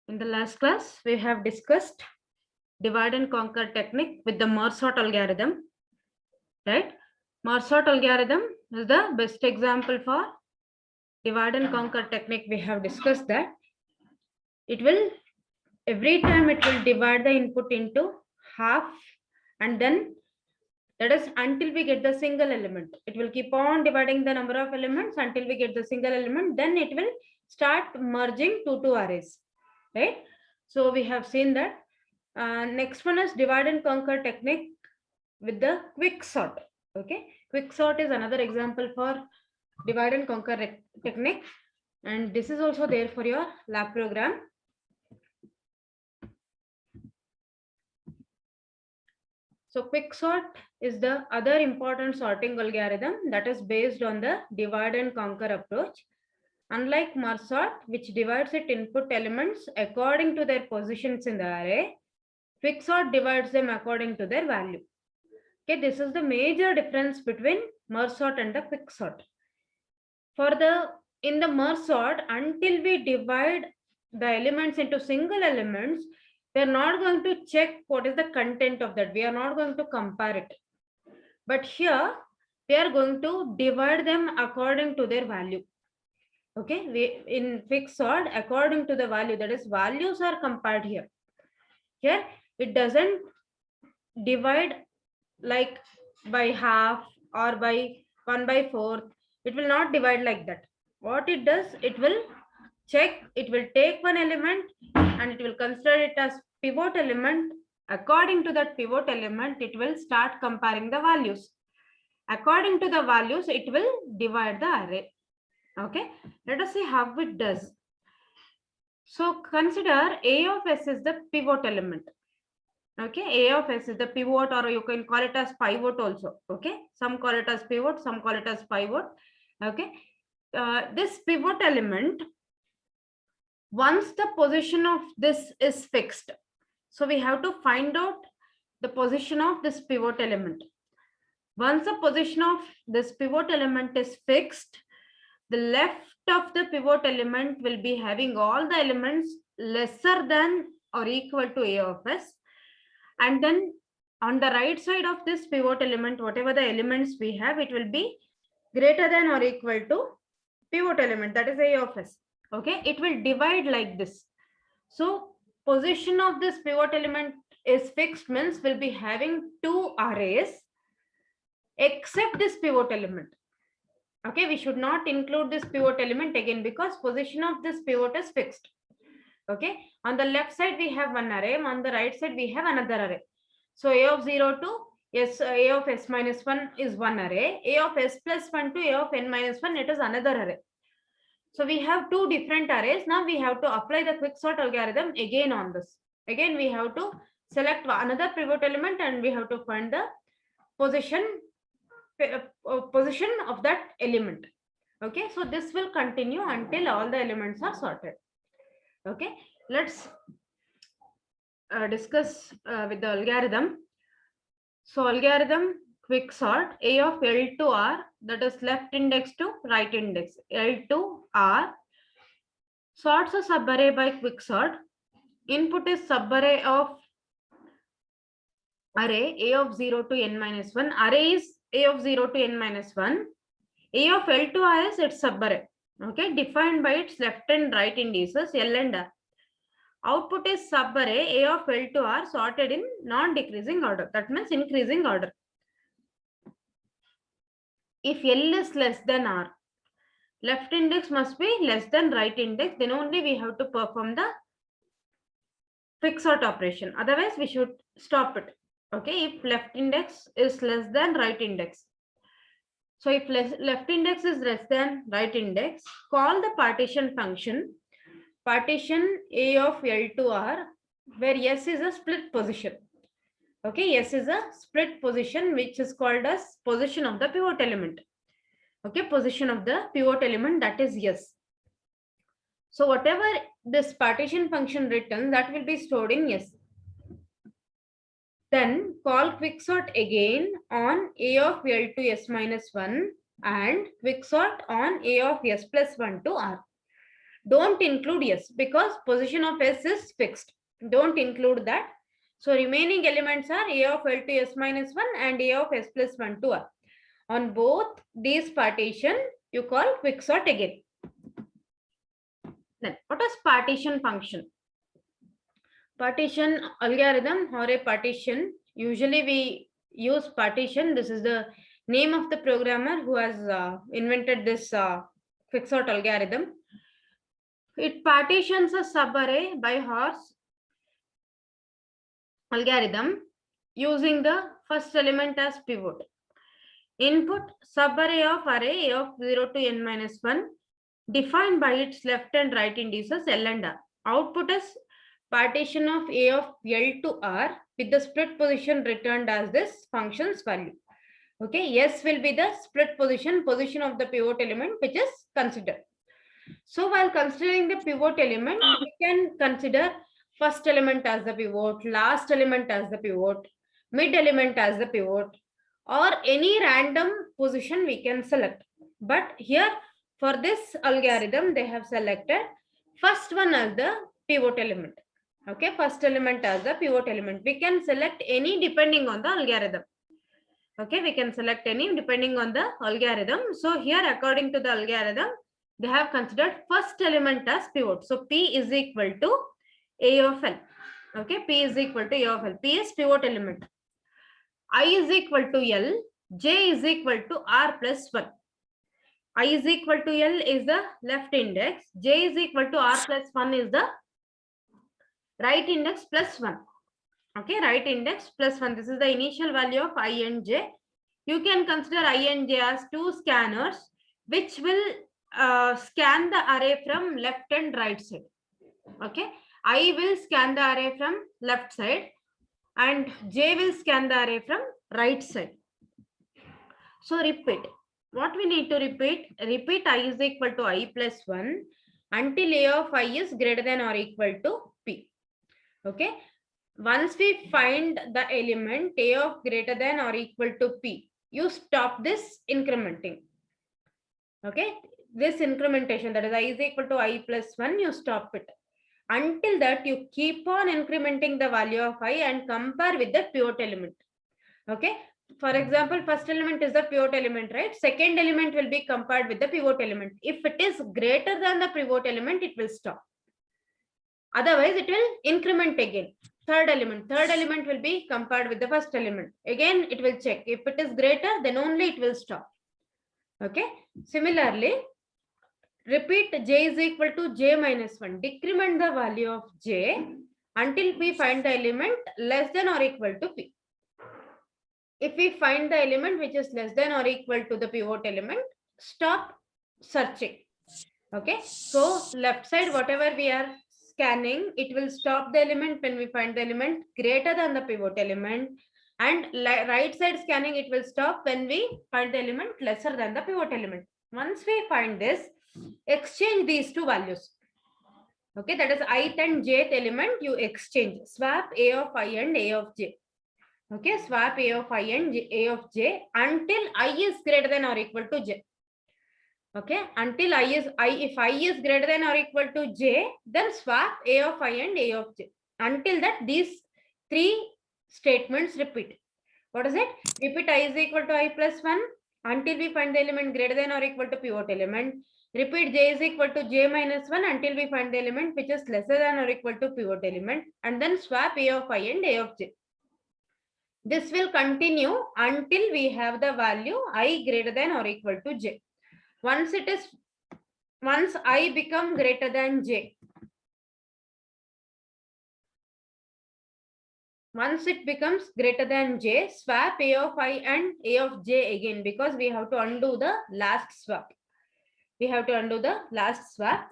In the last class, we have discussed divide and conquer technique with the merge sort algorithm, right? Merge sort algorithm is the best example for divide and conquer technique. We have discussed that it will every time it will divide the input into half, and then that is until we get the single element. It will keep on dividing the number of elements until we get the single element. Then it will start merging two arrays, right? So we have seen that. Next one is divide and conquer technique with the quick sort. Okay, quick sort is another example for divide and conquer technique, and this is also there for your lab program. So quick sort is the other important sorting algorithm that is based on the divide and conquer approach. Unlike merge sort, which divides its input elements according to their positions in the array, quick sort divides them according to their value. Okay, this is the major difference between merge sort and the quick sort. In the merge sort, until we divide the elements into single elements, we are not going to check what is the content of that. We are not going to compare it. But here, we are going to divide them according to their value. Okay, in quick sort, according to the value, that is, values are compared here. Here, it doesn't divide like by half or by 1/4. It will not divide like that. What it does, it will check, it will take one element and it will consider it as pivot element. According to that pivot element, it will start comparing the values. According to the values, it will divide the array. Okay, let us see how it does. So consider A of S is the pivot element. Okay, A of S is the pivot, or you can call it as pivot also. Okay, some call it as pivot, some call it as pivot. Okay, this pivot element, once the position of this is fixed, so we have to find out the position of this pivot element. Once the position of this pivot element is fixed, the left of the pivot element will be having all the elements lesser than or equal to A of S. And then on the right side of this pivot element, whatever the elements we have, it will be greater than or equal to pivot element, that is A of S. Okay, it will divide like this. So position of this pivot element is fixed, means we'll be having two arrays except this pivot element. Okay, we should not include this pivot element again because position of this pivot is fixed. Okay, on the left side we have one array, on the right side we have another array. So A of 0 to A of S minus 1 is one array. A of S plus 1 to A of N minus 1, it is another array. So we have two different arrays. Now we have to apply the quick sort algorithm again on this. Again, we have to select another pivot element and we have to find the position of that element. Okay, so this will continue until all the elements are sorted. Okay, let's discuss with the algorithm. So algorithm quick sort, A of L to R, that is left index to right index, L to R, sorts a subarray by quick sort. Input is subarray of array A of 0 to N minus 1. Array is A of 0 to N minus 1. A of L to R is its subarray. Okay, defined by its left and right indices L and R. Output is subarray A of L to R sorted in non-decreasing order. That means increasing order. If L is less than R, left index must be less than right index. Then only we have to perform the quick sort operation. Otherwise, we should stop it. Okay, if left index is less than right index. So if left index is less than right index, call the partition function. Partition A of L to R, where S is a split position. Okay, S is a split position which is called as position of the pivot element. Okay, position of the pivot element, that is S. So whatever this partition function written, that will be stored in S. Then call quicksort again on A of L to S minus 1 and quicksort on A of S plus 1 to R. Don't include S because position of S is fixed. Don't include that. So remaining elements are A of L to S minus 1 and A of S plus 1 to R. On both these partition, you call quicksort again. Then what is partition function? Partition algorithm or a partition, usually we use partition. This is the name of the programmer who has invented this quicksort algorithm. It partitions a subarray by Horst algorithm using the first element as pivot. Input subarray of array of 0 to n minus 1 defined by its left and right indices L and R. Output is partition of A of L to R with the split position returned as this function's value. Okay, S will be the split position of the pivot element which is considered. So while considering the pivot element, we can consider first element as the pivot, last element as the pivot, mid element as the pivot, or any random position we can select. But here for this algorithm, they have selected first one as the pivot element. Okay, first element as the pivot element. We can select any depending on the algorithm. Okay, we can select any depending on the algorithm. So here according to the algorithm, they have considered first element as pivot. So P is equal to A of L. Okay, P is equal to A of L. P is pivot element. I is equal to L. J is equal to R plus 1. I is equal to L is the left index. J is equal to R plus 1 is the right index plus 1. Okay, right index plus 1. This is the initial value of I and J. You can consider I and J as two scanners which will scan the array from left and right side. Okay, I will scan the array from left side and J will scan the array from right side. So repeat. What we need to repeat? Repeat I is equal to I plus 1 until A of I is greater than or equal to P. Okay. Once we find the element A of greater than or equal to P, you stop this incrementing. Okay. This incrementation, that is I is equal to I plus 1, you stop it. Until that, you keep on incrementing the value of I and compare with the pivot element. Okay. For example, first element is the pivot element, right? Second element will be compared with the pivot element. If it is greater than the pivot element, it will stop. Otherwise, it will increment again. Third element will be compared with the first element. Again, it will check. If it is greater, then only it will stop. Okay. Similarly, repeat J is equal to J minus 1. Decrement the value of J until we find the element less than or equal to P. If we find the element which is less than or equal to the pivot element, stop searching. Okay. So left side, whatever we are scanning, it will stop the element when we find the element greater than the pivot element, and right side scanning, it will stop when we find the element lesser than the pivot element. Once we find this, exchange these two values. Okay, that is ith and jth element, you exchange, swap A of I and A of J. Okay, swap A of I and A of J until I is greater than or equal to J. Okay, until if I is greater than or equal to J, then swap A of I and A of J. Until that, these three statements repeat. What is it? Repeat I is equal to I plus 1 until we find the element greater than or equal to pivot element. Repeat J is equal to J minus 1 until we find the element which is lesser than or equal to pivot element, and then swap A of I and A of J. This will continue until we have the value I greater than or equal to J. Once I become greater than J, once it becomes greater than J, swap A of I and A of J again, because we have to undo the last swap. We have to undo the last swap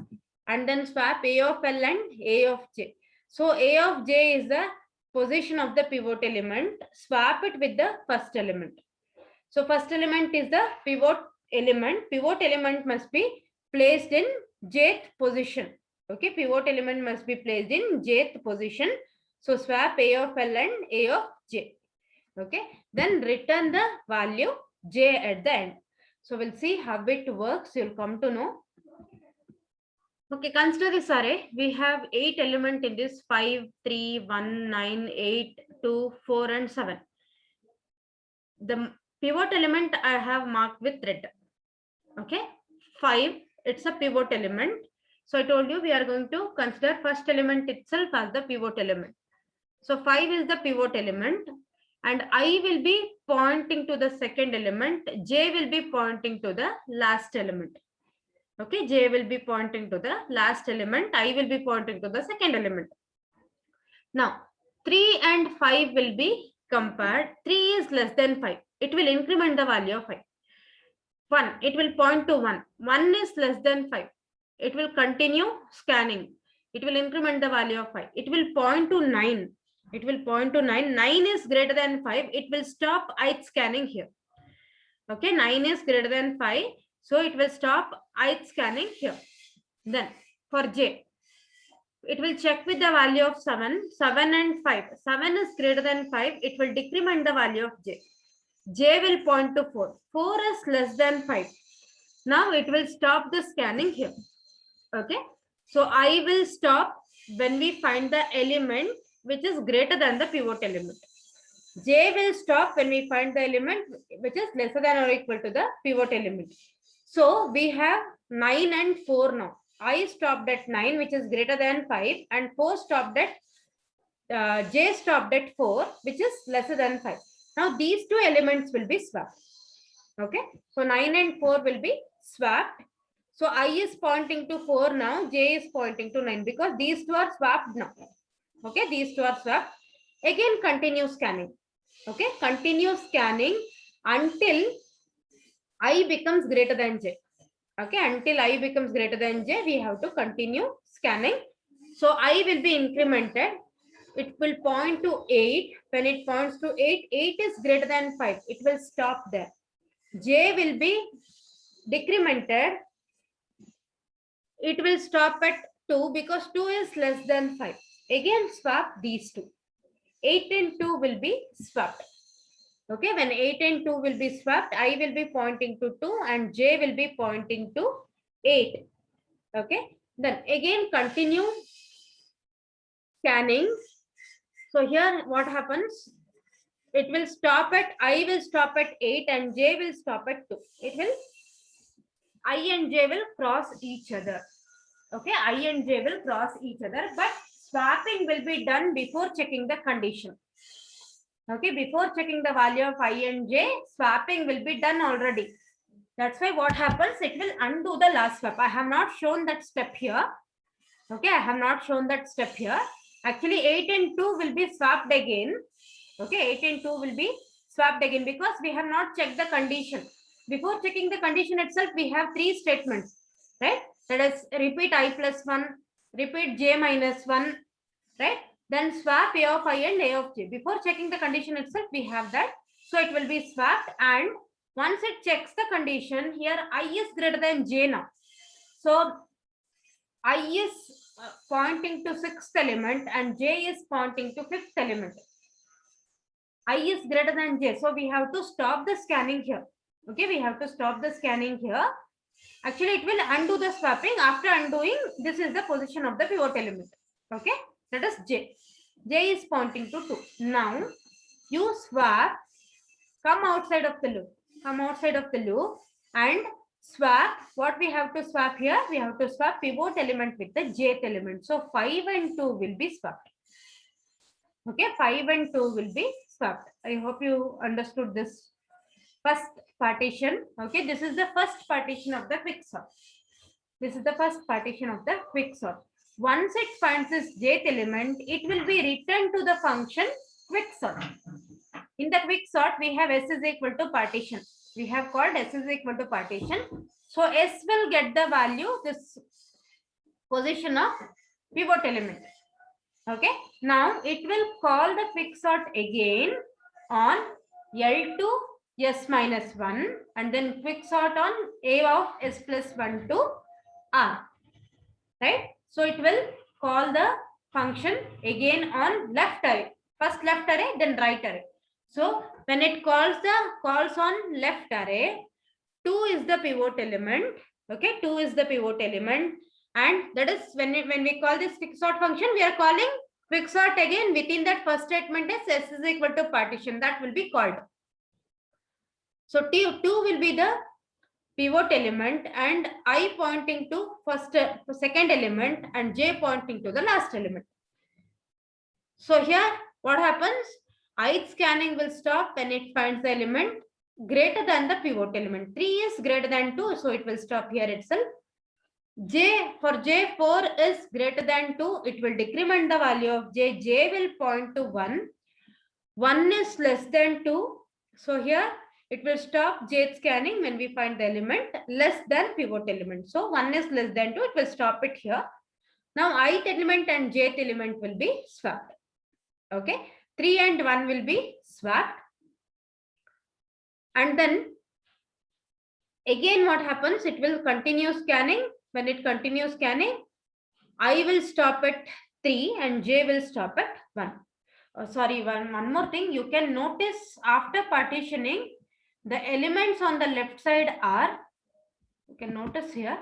and then swap A of L and A of J. So A of J is the position of the pivot element. Swap it with the first element. So first element is the pivot element. Pivot element must be placed in jth position. Okay, pivot element must be placed in jth position. So swap A of L and A of J. Okay, then return the value J at the end. So we'll see how it works. You'll come to know. Okay, consider this array. We have 8 elements in this: 5, 3, 1, 9, 8, 2, 4, and 7. The pivot element I have marked with red. Okay, 5, it's a pivot element. So I told you we are going to consider first element itself as the pivot element. So 5 is the pivot element, and I will be pointing to the second element. J will be pointing to the last element. Okay, J will be pointing to the last element. I will be pointing to the second element. Now, 3 and 5 will be compared. 3 is less than 5. It will increment the value of 5. 1, it will point to 1. 1 is less than 5. It will continue scanning. It will increment the value of 5. It will point to 9. It will point to 9. 9 is greater than 5. It will stop ith scanning here. Okay, 9 is greater than 5. So it will stop ith scanning here. Then for J, it will check with the value of 7. 7 and 5. 7 is greater than 5. It will decrement the value of J. J will point to 4. 4 is less than 5. Now it will stop the scanning here. Okay. So I will stop when we find the element which is greater than the pivot element. J will stop when we find the element which is lesser than or equal to the pivot element. So we have 9 and 4 now. I stopped at 9, which is greater than 5, and 4 stopped at J stopped at 4, which is lesser than 5. Now these two elements will be swapped. Okay, so 9 and 4 will be swapped. So I is pointing to 4 now, J is pointing to 9 because these two are swapped now. Okay, these two are swapped. Again, continue scanning. Okay, continue scanning until I becomes greater than J. Okay, until I becomes greater than J, we have to continue scanning. So I will be incremented. It will point to 8. When it points to 8, 8 is greater than 5. It will stop there. J will be decremented. It will stop at 2 because 2 is less than 5. Again, swap these two. 8 and 2 will be swapped. Okay, when 8 and 2 will be swapped, I will be pointing to 2 and J will be pointing to 8. Okay, then again continue scanning. So here what happens? It will stop at, I will stop at 8 and J will stop at 2. It will, I and J will cross each other. Okay, I and J will cross each other, but swapping will be done before checking the condition. Okay, before checking the value of I and J, swapping will be done already. That's why what happens, it will undo the last swap. I have not shown that step here. Okay, I have not shown that step here. Actually, 8 and 2 will be swapped again. Okay, 8 and 2 will be swapped again because we have not checked the condition. Before checking the condition itself, we have 3 statements, right? That is repeat I plus 1, repeat J minus 1, right? Then swap A of I and A of J. Before checking the condition itself, we have that. So it will be swapped, and once it checks the condition, here I is greater than J now. So I is pointing to 6th element and J is pointing to 5th element. I is greater than J. So we have to stop the scanning here. Okay, we have to stop the scanning here. Actually, it will undo the swapping. After undoing, this is the position of the pivot element. Okay, that is J. J is pointing to 2. Now, you swap, come outside of the loop. Come outside of the loop and swap. What we have to swap here? We have to swap pivot element with the Jth element. So 5 and 2 will be swapped. Okay, 5 and 2 will be swapped. I hope you understood this first partition. Okay, this is the first partition of the quicksort. This is the first partition of the quicksort. Once it finds this Jth element, it will be returned to the function quicksort. In the quicksort, we have S is equal to partition. We have called S is equal to partition. So S will get the value, this position of pivot element. Okay. Now it will call the quicksort again on L2 S minus 1 and then quicksort on A of S plus 1 to R. Right. So it will call the function again on left array. First left array, then right array. So when it calls on left array, 2 is the pivot element. Okay, 2 is the pivot element, And that is when we call this quicksort function, we are calling quicksort again within that first statement is s is equal to partition. That will be called. So T2 will be the pivot element and I pointing to second element and j pointing to the last element. So here what happens? Ith scanning will stop when it finds the element greater than the pivot element. 3 is greater than 2, so it will stop here itself. J 4 is greater than 2, it will decrement the value of j. J will point to 1. 1 is less than 2. So here it will stop jth scanning when we find the element less than pivot element. So 1 is less than 2, it will stop it here. Now ith element and jth element will be swapped. Okay, 3 and 1 will be swapped. And then again what happens? It will continue scanning. When it continues scanning, I will stop at 3 and j will stop at 1. Sorry, one more thing. You can notice after partitioning, the elements on the left side are, you can notice here,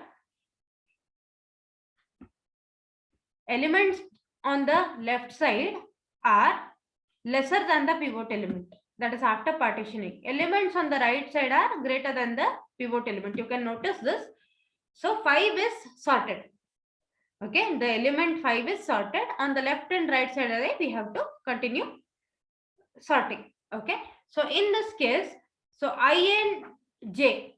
elements on the left side are lesser than the pivot element. That is after partitioning. Elements on the right side are greater than the pivot element. You can notice this. So 5 is sorted. Okay, the element 5 is sorted. On the left and right side array, we have to continue sorting. Okay, so in this case, so I and j.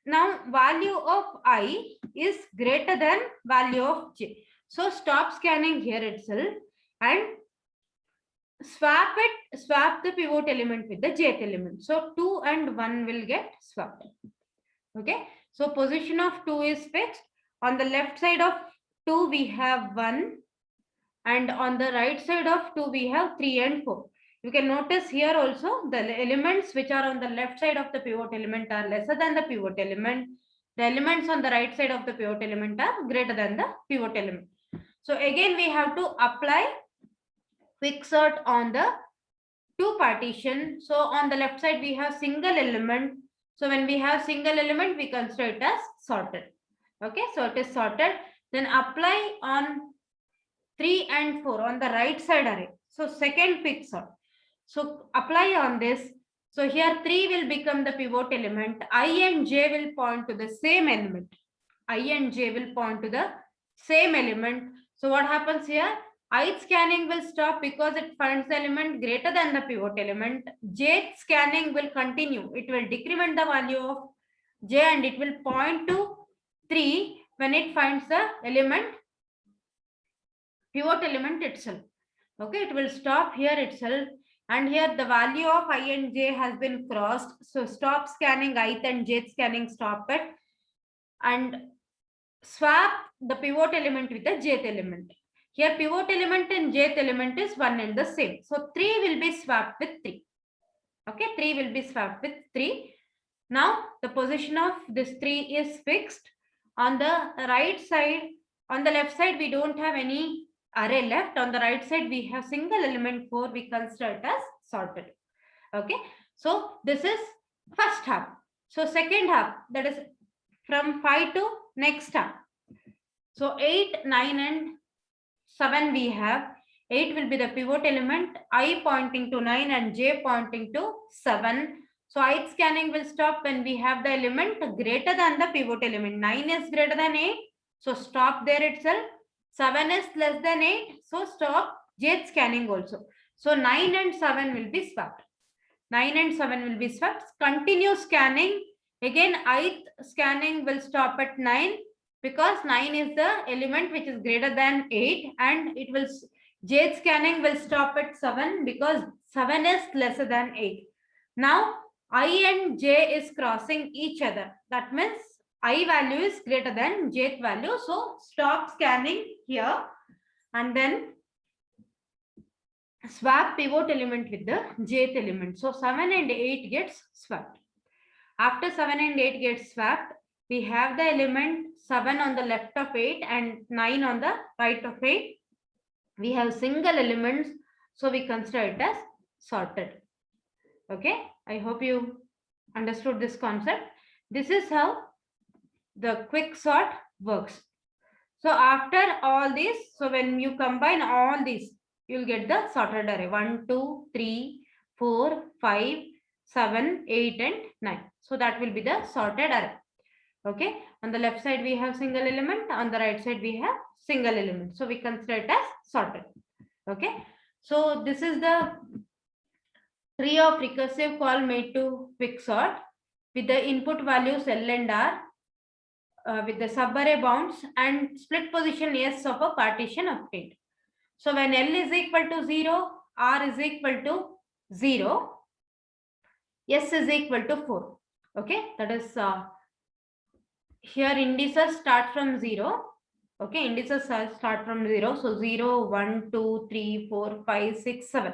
Now value of I is greater than value of j. So stop scanning here itself and swap the pivot element with the jth element. So 2 and 1 will get swapped. Okay, so position of 2 is fixed. On the left side of 2 we have 1 and on the right side of 2 we have 3 and 4. You can notice here also the elements which are on the left side of the pivot element are lesser than the pivot element. The elements on the right side of the pivot element are greater than the pivot element. So again we have to apply quicksort on the two partition. So on the left side we have single element. So when we have single element, we consider it as sorted. Okay, so it is sorted. Then apply on 3 and 4 on the right side array. So second quicksort. So apply on this. So here 3 will become the pivot element. I and j will point to the same element. I and j will point to the same element. So what happens here? Ith scanning will stop because it finds the element greater than the pivot element. Jth scanning will continue. It will decrement the value of j and it will point to 3 when it finds the element pivot element itself. Okay, it will stop here itself. And here the value of I and j has been crossed. So stop scanning ith and jth scanning, stop it. And swap the pivot element with the jth element. Here pivot element and jth element is one and the same. So 3 will be swapped with 3. Okay, 3 will be swapped with 3. Now the position of this 3 is fixed. On the right side, on the left side, we don't have any array left. On the right side, we have single element 4. We consider it as sorted. Okay, so this is first half. So second half, that is from 5 to next half. So 8, 9 and 7 we have. 8 will be the pivot element, I pointing to 9 and j pointing to 7. So ith scanning will stop when we have the element greater than the pivot element. 9 is greater than 8. So stop there itself. 7 is less than 8. So stop jth scanning also. So 9 and 7 will be swapped. 9 and 7 will be swapped. Continue scanning. Again, ith scanning will stop at 9 because 9 is the element which is greater than 8 and it will jth scanning will stop at 7 because 7 is lesser than 8. Now I and j is crossing each other. That means I value is greater than jth value. So stop scanning here and then swap pivot element with the jth element. So 7 and 8 gets swapped. After 7 and 8 gets swapped, we have the element 7 on the left of 8 and 9 on the right of 8. We have single elements, so we consider it as sorted. Okay, I hope you understood this concept. This is how the quicksort works. So after all this, so when you combine all these, you'll get the sorted array 1, 2, 3, 4, 5, 7, 8, and 9. So that will be the sorted array. Okay. On the left side, we have single element. On the right side, we have single element. So we consider it as sorted. Okay. So this is the tree of recursive call made to quicksort with the input values L and R. With the subarray bounds and split position S of a partition obtained. So when L is equal to 0, R is equal to 0, S is equal to 4. Okay, that is here indices start from 0. Okay, indices start from 0. So 0, 1, 2, 3, 4, 5, 6, 7.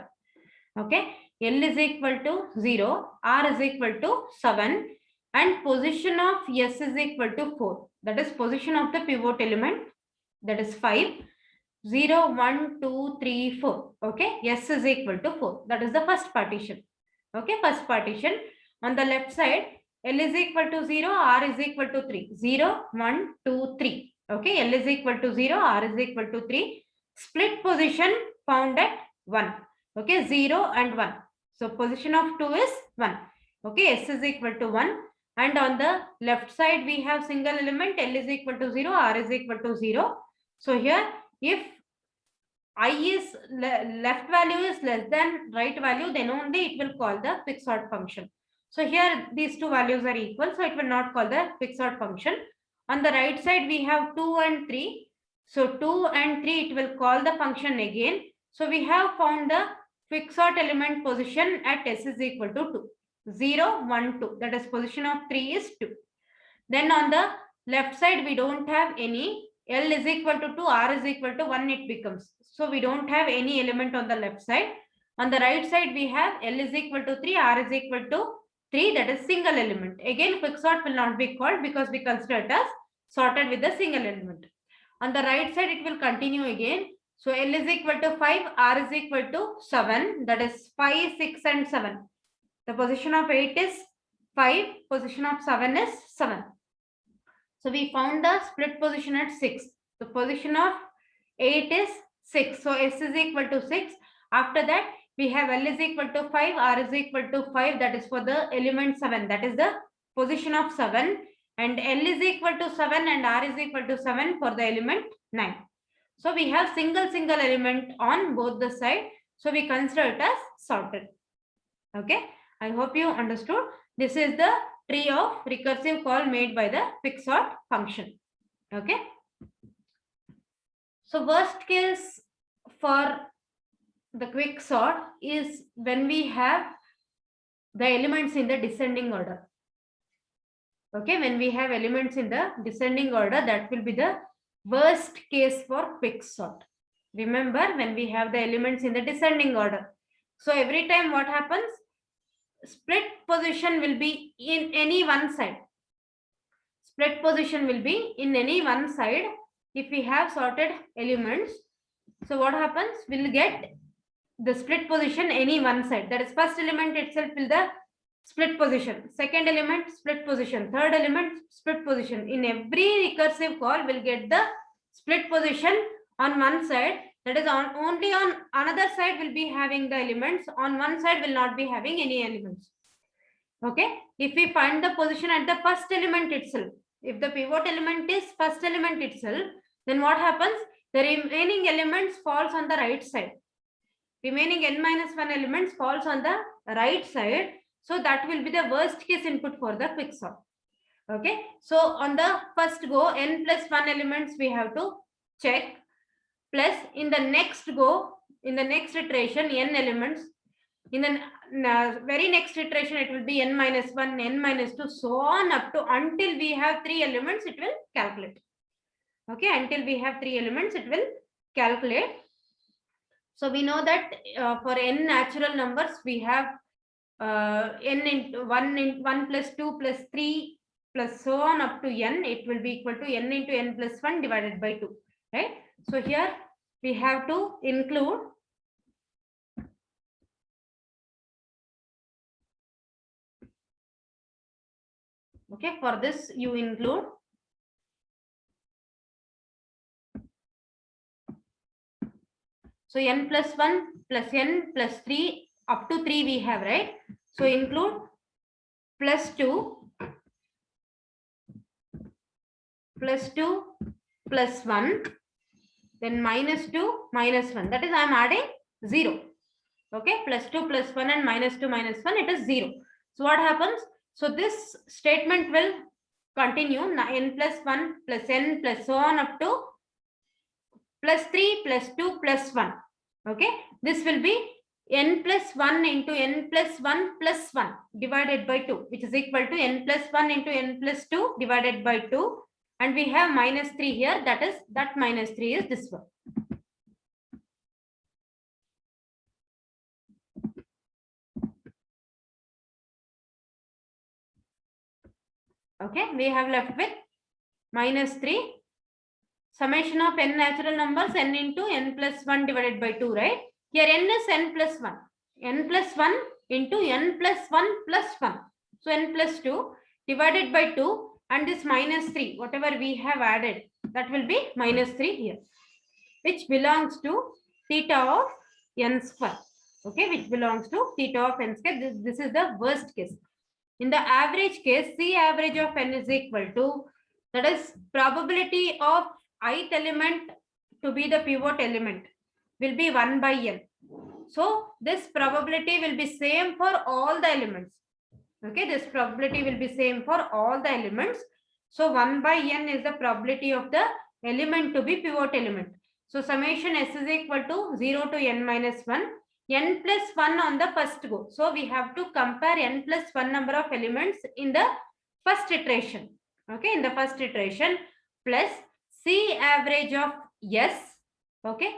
Okay, L is equal to 0, R is equal to 7, and position of S is equal to 4. That is position of the pivot element, that is 5. 0, 1, 2, 3, 4. Okay, S is equal to 4. That is the first partition. Okay, first partition. On the left side, L is equal to 0, R is equal to 3. 0, 1, 2, 3. Okay, L is equal to 0, R is equal to 3. Split position found at 1. Okay, 0 and 1. So position of 2 is 1. Okay, S is equal to 1. And on the left side, we have single element, L is equal to 0, R is equal to 0. So here, if I is left value is less than right value, then only it will call the quicksort function. So here these two values are equal, so it will not call the quicksort function. On the right side, we have 2 and 3. So 2 and 3, it will call the function again. So we have found the quicksort element position at S is equal to 2. 0, 1, 2. That is position of 3 is 2. Then on the left side, we don't have any. L is equal to 2, R is equal to 1, it becomes. So we don't have any element on the left side. On the right side, we have L is equal to 3, R is equal to 3, that is single element. Again, quicksort will not be called because we consider it as sorted with the single element. On the right side, it will continue again. So L is equal to 5, R is equal to 7, that is 5, 6, and 7. The position of 8 is 5, position of 7 is 7. So we found the split position at 6. The position of 8 is 6. So S is equal to 6. After that, we have L is equal to 5, R is equal to 5. That is for the element 7. That is the position of 7. And L is equal to 7 and R is equal to 7 for the element 9. So we have single element on both the side. So we consider it as sorted. Okay. I hope you understood. This is the tree of recursive call made by the quicksort function. Okay. So worst case for the quicksort is when we have the elements in the descending order. Okay, when we have elements in the descending order, that will be the worst case for quicksort. Remember, when we have the elements in the descending order. So every time what happens? Split position will be in any one side. Split position will be in any one side if we have sorted elements. So what happens? We'll get the split position any one side. That is, first element itself will the split position. Second element, split position. Third element, split position. In every recursive call, we'll get the split position on one side. That is, only on another side will be having the elements. On one side will not be having any elements. Okay. If we find the position at the first element itself, if the pivot element is first element itself, then what happens? The remaining elements falls on the right side. Remaining n-1 elements falls on the right side. So that will be the worst case input for the quicksort. Okay. So on the first go, n+1 elements we have to check. Plus in the next go, in the next iteration, n elements. In the very next iteration, it will be n-1, n-2, so on up to until we have 3 elements, it will calculate. Okay, until we have 3 elements, it will calculate. So we know that for n natural numbers, we have n into 1 plus 2 plus 3 plus so on up to n. It will be equal to n into n+1 divided by 2. Right? So here we have to include okay, for this you include So n plus 1 plus n plus 3 up to 3 we have, right? So include plus 2 plus 2 plus 1, then minus 2 minus 1. That is, I am adding 0. Okay, plus 2 plus 1 and minus 2 minus 1, it is 0. So what happens? So this statement will continue, n plus 1 plus n plus so on up to plus 3 plus 2 plus 1. Okay, this will be n plus 1 into n plus 1 plus 1 divided by 2, which is equal to n plus 1 into n plus 2 divided by 2. And we have minus 3 here. That is, that minus 3 is this one. Okay, we have left with minus 3 summation of n natural numbers n into n plus 1 divided by 2, right? Here n is n plus 1. N plus 1 into n plus 1 plus 1. So n plus 2 divided by 2, and this minus 3, whatever we have added, that will be minus 3 here, which belongs to theta of n square. Okay, which belongs to theta of n square. This is the worst case. In the average case, C average of n is equal to, that is, probability of ith element to be the pivot element will be 1 by n. So this probability will be same for all the elements. Okay, this probability will be same for all the elements. So 1 by n is the probability of the element to be pivot element. So summation s is equal to 0 to n minus 1. N plus 1 on the first go. So we have to compare n plus 1 number of elements in the first iteration. Okay, in the first iteration, plus C average of S. Okay,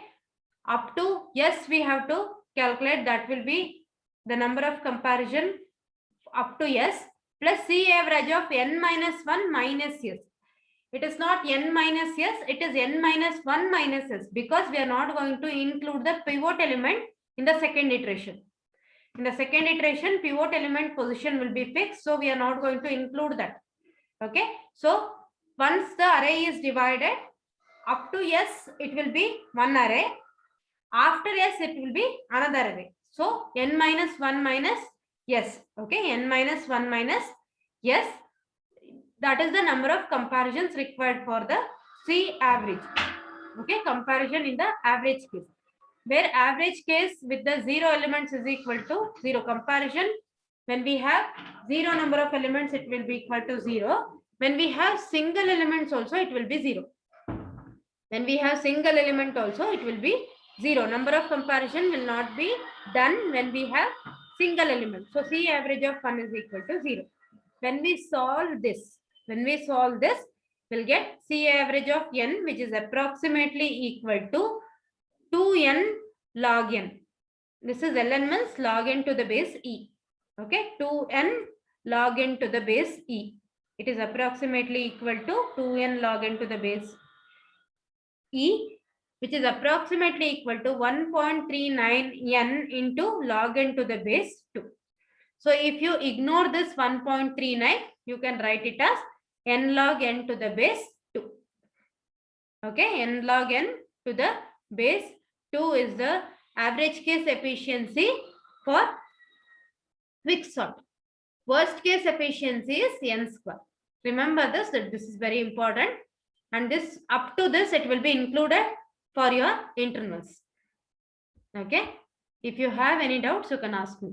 up to S we have to calculate, that will be the number of comparison up to S, plus C average of n minus 1 minus S. It is not n minus S, it is n minus 1 minus S, because we are not going to include the pivot element in the second iteration. In the second iteration, pivot element position will be fixed, so we are not going to include that. Okay, so once the array is divided, up to S it will be one array, after S it will be another array. So n minus 1 minus S. Okay, n minus 1 minus S. That is the number of comparisons required for the C average. Okay, comparison in the average case, where average case with the 0 elements is equal to 0 comparison. When we have 0 number of elements, it will be equal to 0. When we have single elements also, it will be 0. When we have single element also, it will be 0. Number of comparison will not be done when we have single element. So C average of 1 is equal to 0. When we solve this, we'll get C average of n, which is approximately equal to 2n log n. This is ln means log n to the base e. Okay, 2n log n to the base e. It is approximately equal to 2n log n to the base e, which is approximately equal to 1.39 n into log n to the base 2. So if you ignore this 1.39, you can write it as n log n to the base 2. Okay, n log n to the base 2 is the average case efficiency for quicksort. Worst case efficiency is n square. Remember this, that this is very important. And this, up to this, it will be included for your internals. Okay, if you have any doubts, you can ask me.